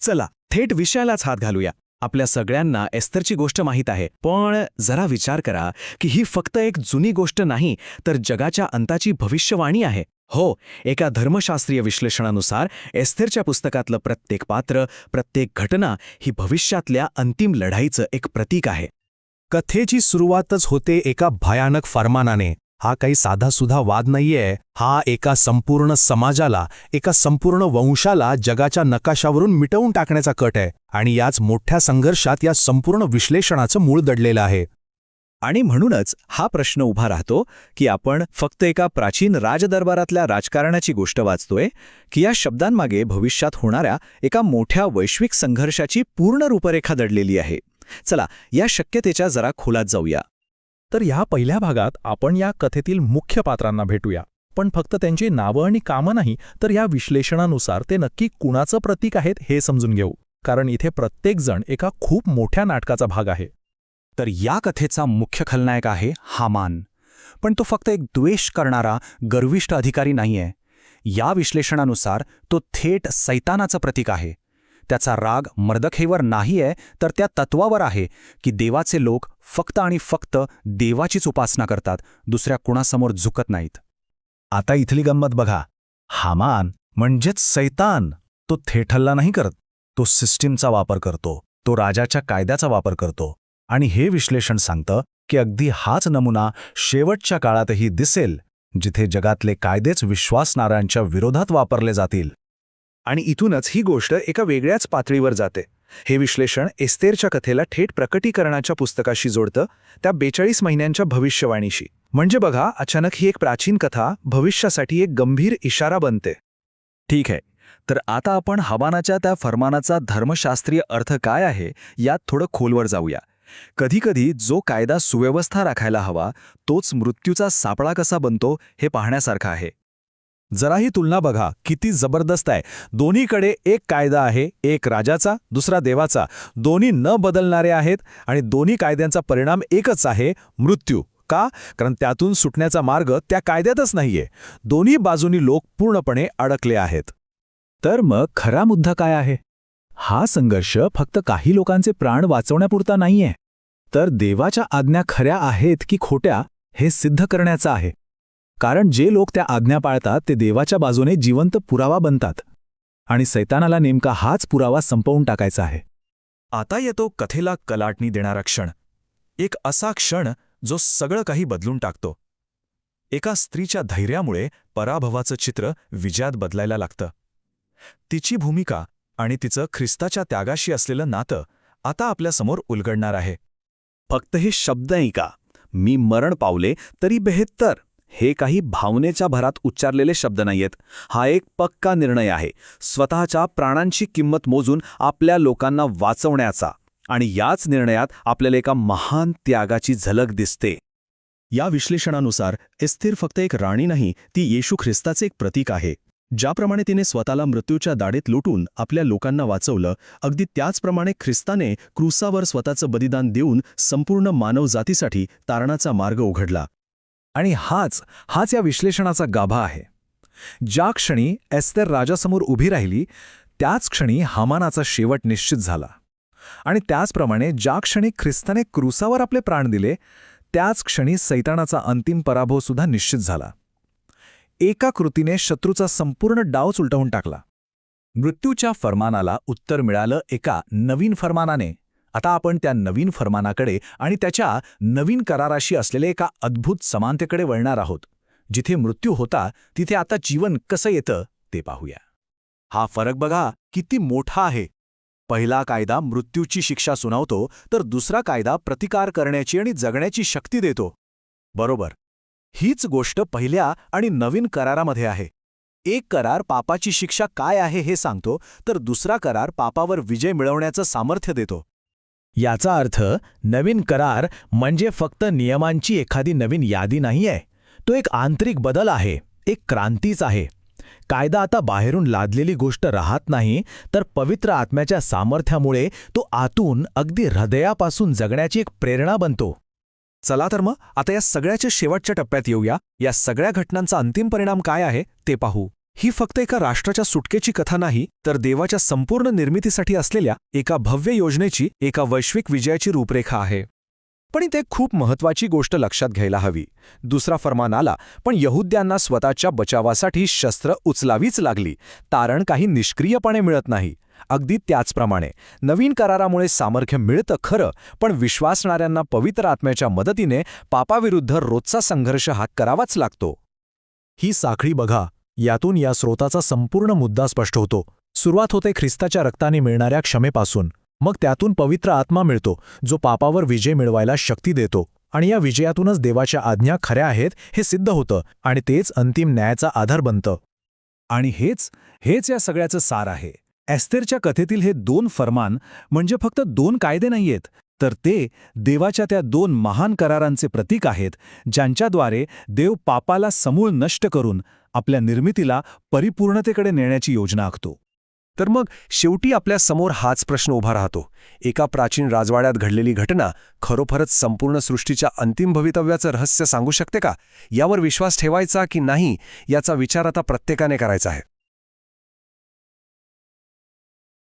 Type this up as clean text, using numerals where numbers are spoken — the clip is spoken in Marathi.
चला थेट विषयालाच हात घालूया. आपल्या सगळ्यांना एस्थरची गोष्ट माहीत आहे, पण जरा विचार करा की ही फक्त एक जुनी गोष्ट नाही, तर जगाच्या अंताची भविष्यवाणी आहे. हो, एका धर्मशास्त्रीय विश्लेषणानुसार एस्थरच्या पुस्तकातलं प्रत्येक पात्र, प्रत्येक घटना ही भविष्यातल्या अंतिम लढाईचं एक प्रतीक आहे. कथेची सुरुवातच होते एका भयानक फरमानाने. हा काही साधासुधा वाद नाहीये. हा एका संपूर्ण समाजाला, एका संपूर्ण वंशाला जगाच्या नकाशावरून मिटवून टाकण्याचा कट आहे. आणि याच मोठ्या संघर्षात या संपूर्ण विश्लेषणाचं मूळ दडलेलं आहे. आणि म्हणूनच हा प्रश्न उभा राहतो की आपण फक्त एका प्राचीन राजदरबारातल्या राजकारणाची गोष्ट वाचतोय, की या शब्दांमागे भविष्यात होणाऱ्या एका मोठ्या वैश्विक संघर्षाची पूर्ण रूपरेखा दडलेली आहे. चला या शक्यतेच्या जरा खोलात जाऊया. तर ह्या पहिल्या भागात आपण या कथेतील मुख्य पात्रांना भेटूया, पण फक्त त्यांची नावं आणि कामं नाही, तर या विश्लेषणानुसार ते नक्की कुणाचं प्रतीक आहेत हे समजून घेऊ, कारण इथे प्रत्येकजण एका खूप मोठ्या नाटकाचा भाग आहे. तर या कथेचा मुख्य खलनायक आहे हामान. पण तो फक्त एक द्वेष करणारा गर्विष्ठ अधिकारी नाहीये. या विश्लेषणानुसार तो थेट सैतानाचं प्रतीक आहे. त्याचा राग मर्दखेवर नाहीये, तर त्या तत्वावर आहे की देवाचे लोक फक्त आणि फक्त देवाचीच उपासना करतात, दुसऱ्या कुणासमोर झुकत नाहीत. आता इथली गंमत बघा. हामान म्हणजेच सैतान. तो थेट हल्ला नाही करत, तो सिस्टीमचा वापर करतो, तो राजाच्या कायद्याचा वापर करतो. आणि हे विश्लेषण सांगतं की अगदी हाच नमुना शेवटच्या काळातही दिसेल, जिथे जगातले कायदेच विश्वासणाऱ्यांच्या विरोधात वापरले जातील. आणि इथूनच ही गोष्ट एका वेगळ्याच पातळीवर जाते. हे विश्लेषण एस्थेरच्या कथेला थेट प्रकटीकरणाच्या पुस्तकाशी जोडतं, त्या 42 महिन्यांच्या भविष्यवाणीशी. म्हणजे बघा, अचानक ही एक प्राचीन कथा भविष्यासाठी एक गंभीर इशारा बनते. ठीक आहे, तर आता आपण हामानाच्या त्या फरमानाचा धर्मशास्त्रीय अर्थ काय आहे यात थोडं खोलवर जाऊया. कधीकधी जो कायदा सुव्यवस्था राखायला हवा, तोच मृत्यूचा सापळा कसा बनतो हे पाहण्यासारखं आहे. जरा ही तुलना बघा, किती जबरदस्त आहे. दोन्हीकडे एक कायदा आहे, एक राजाचा, दुसरा देवाचा. दोन्ही न बदलणारे आहेत आणि दोन्ही कायद्यांचा परिणाम एकच आहे, मृत्यू. का? कारण त्यातून सुटण्याचा मार्ग त्या कायद्यातच नाहीये. दोन्ही बाजूनी लोक पूर्णपणे अडकले आहेत. तर मग खरा मुद्दा काय आहे? हा संघर्ष फक्त काही लोकांचे प्राण वाचवण्यापुरता नाहीये, तर देवाच्या आज्ञा खऱ्या आहेत की खोट्या हे सिद्ध करण्याचा आहे. कारण जे लोक त्या आज्ञा पाळतात ते देवाच्या बाजूने जिवंत पुरावा बनतात. आणि सैतानाला नेमका हाच पुरावा संपवून टाकायचा आहे. आता येतो कथेला कलाटणी देणारा क्षण. एक असा क्षण जो सगळं काही बदलून टाकतो. एका स्त्रीच्या धैर्यामुळे पराभवाचं चित्र विजयात बदलायला लागतं. तिची भूमिका आणि तिचं ख्रिस्ताच्या त्यागाशी असलेलं नातं आता आपल्यासमोर उलगडणार आहे. फक्त हे शब्द नाही का, मी मरण पावले तरी बेहत्तर, हे काही भावनेच्या भरात उच्चारलेले शब्द नाहीयेत. हा एक पक्का निर्णय आहे, स्वतःच्या प्राणांची किंमत मोजून आपल्या लोकांना वाचवण्याचा. आणि याच निर्णयात आपल्याला एका महान त्यागाची झलक दिसते. या विश्लेषणानुसार एस्थेर फक्त एक राणी नाही, ती येशू ख्रिस्ताचे एक प्रतीक आहे. ज्याप्रमाणे तिने स्वतःला मृत्यूच्या दाढेत लुटून आपल्या लोकांना वाचवलं, अगदी त्याचप्रमाणे ख्रिस्ताने क्रूसावर स्वतःचं बलिदान देऊन संपूर्ण मानवजातीसाठी तारणाचा मार्ग उघडला. आणि हाच या विश्लेषणाचा गाभा आहे. ज्या क्षणी एस्थेर राजासमोर उभी राहिली, त्याच क्षणी हामानाचा शेवट निश्चित झाला. आणि त्याचप्रमाणे ज्या क्षणी ख्रिस्ताने क्रूसावर आपले प्राण दिले, त्याच क्षणी सैतानाचा अंतिम पराभवसुद्धा निश्चित झाला. एका कृतीने शत्रूचा संपूर्ण डावच उलटवून टाकला. मृत्यूच्या फरमानाला उत्तर मिळालं एका नवीन फरमानाने. आता आपण त्या नवीन फरमानाकडे आणि त्याच्या नवीन कराराशी असलेल्या एका अद्भुत समानतेकडे वळणार आहोत. जिथे मृत्यू होता, तिथे आता जीवन कसं येतं ते पाहूया. हा फरक बघा किती मोठा आहे. पहिला कायदा मृत्यूची शिक्षा सुनावतो, तर दुसरा कायदा प्रतिकार करण्याची आणि जगण्याची शक्ती देतो. बरोबर, हीच गोष्ट पहिल्या आणि नवीन करारामध्ये आहे. एक करार पापाची शिक्षा काय आहे हे सांगतो, तर दुसरा करार पापावर विजय मिळवण्याचं सामर्थ्य देतो. याचा अर्थ नवीन करार म्हणजे फक्त नियमांची एखादी नवीन यादी नाहीये, तो एक आंतरिक बदल आहे, एक क्रांतीच आहे. कायदा आता बाहेरून लादलेली गोष्ट राहत नाही, तर पवित्र आत्म्याच्या सामर्थ्यामुळे तो आतून अगदी हृदयापासून जगण्याची एक प्रेरणा बनतो. चला तर मग आता या सगळ्याच्या शेवटच्या टप्प्यात येऊया. या सगळ्या घटनांचा अंतिम परिणाम काय आहे ते पाहू. ही फक्त एका राष्ट्राच्या सुटकेची कथा नाही, तर देवाच्या संपूर्ण निर्मितीसाठी असलेल्या एका भव्य योजनेची, एका वैश्विक विजयाची रूपरेखा आहे. पण इथे खूप महत्वाची गोष्ट लक्षात घ्यायला हवी. दुसरा फर्मान आला, पण यहुद्यांना स्वतःच्या बचावासाठी शस्त्र उचलावीच लागली. तारण काही निष्क्रियपणे मिळत नाही. अगदी त्याचप्रमाणे नवीन करारामुळे सामर्थ्य मिळतं खरं, पण विश्वासणाऱ्यांना पवित्र आत्म्याच्या मदतीने पापाविरुद्ध रोजचा संघर्ष हा करावाच लागतो. ही साखळी बघा, यातून या स्रोताचा संपूर्ण मुद्दा स्पष्ट होतो. सुरुवात होते ख्रिस्ताच्या रक्ताने मिळणाऱ्या क्षमेपासून, मग त्यातून पवित्र आत्मा मिळतो, जो पापावर विजय मिळवायला शक्ती देतो, आणि या विजयातूनच देवाच्या आज्ञा खऱ्या आहेत हे सिद्ध होतं, आणि तेच अंतिम न्यायाचा आधार बनतं. आणि हेच या सगळ्याचं सार आहे. एस्थेरच्या कथेतील हे 2 फरमान म्हणजे फक्त 2 कायदे नाहीयेत, तर ते देवाच्या त्या 2 महान करारांचे प्रतीक आहेत, ज्यांच्याद्वारे देव पापाला समूळ नष्ट करून आपल्या निर्मितीला परिपूर्णतेकडे नेण्याची योजना आखतो. तर मग शेवटी आपल्या समोर हाच प्रश्न उभा राहतो. एका प्राचीन राजवाड्यात घडलेली घटना खरोखरच संपूर्ण सृष्टीच्या अंतिम भवितव्याचं रहस्य सांगू शकते का? यावर विश्वास ठेवायचा की नाही, याचा विचार आता प्रत्येकाने करायचा आहे.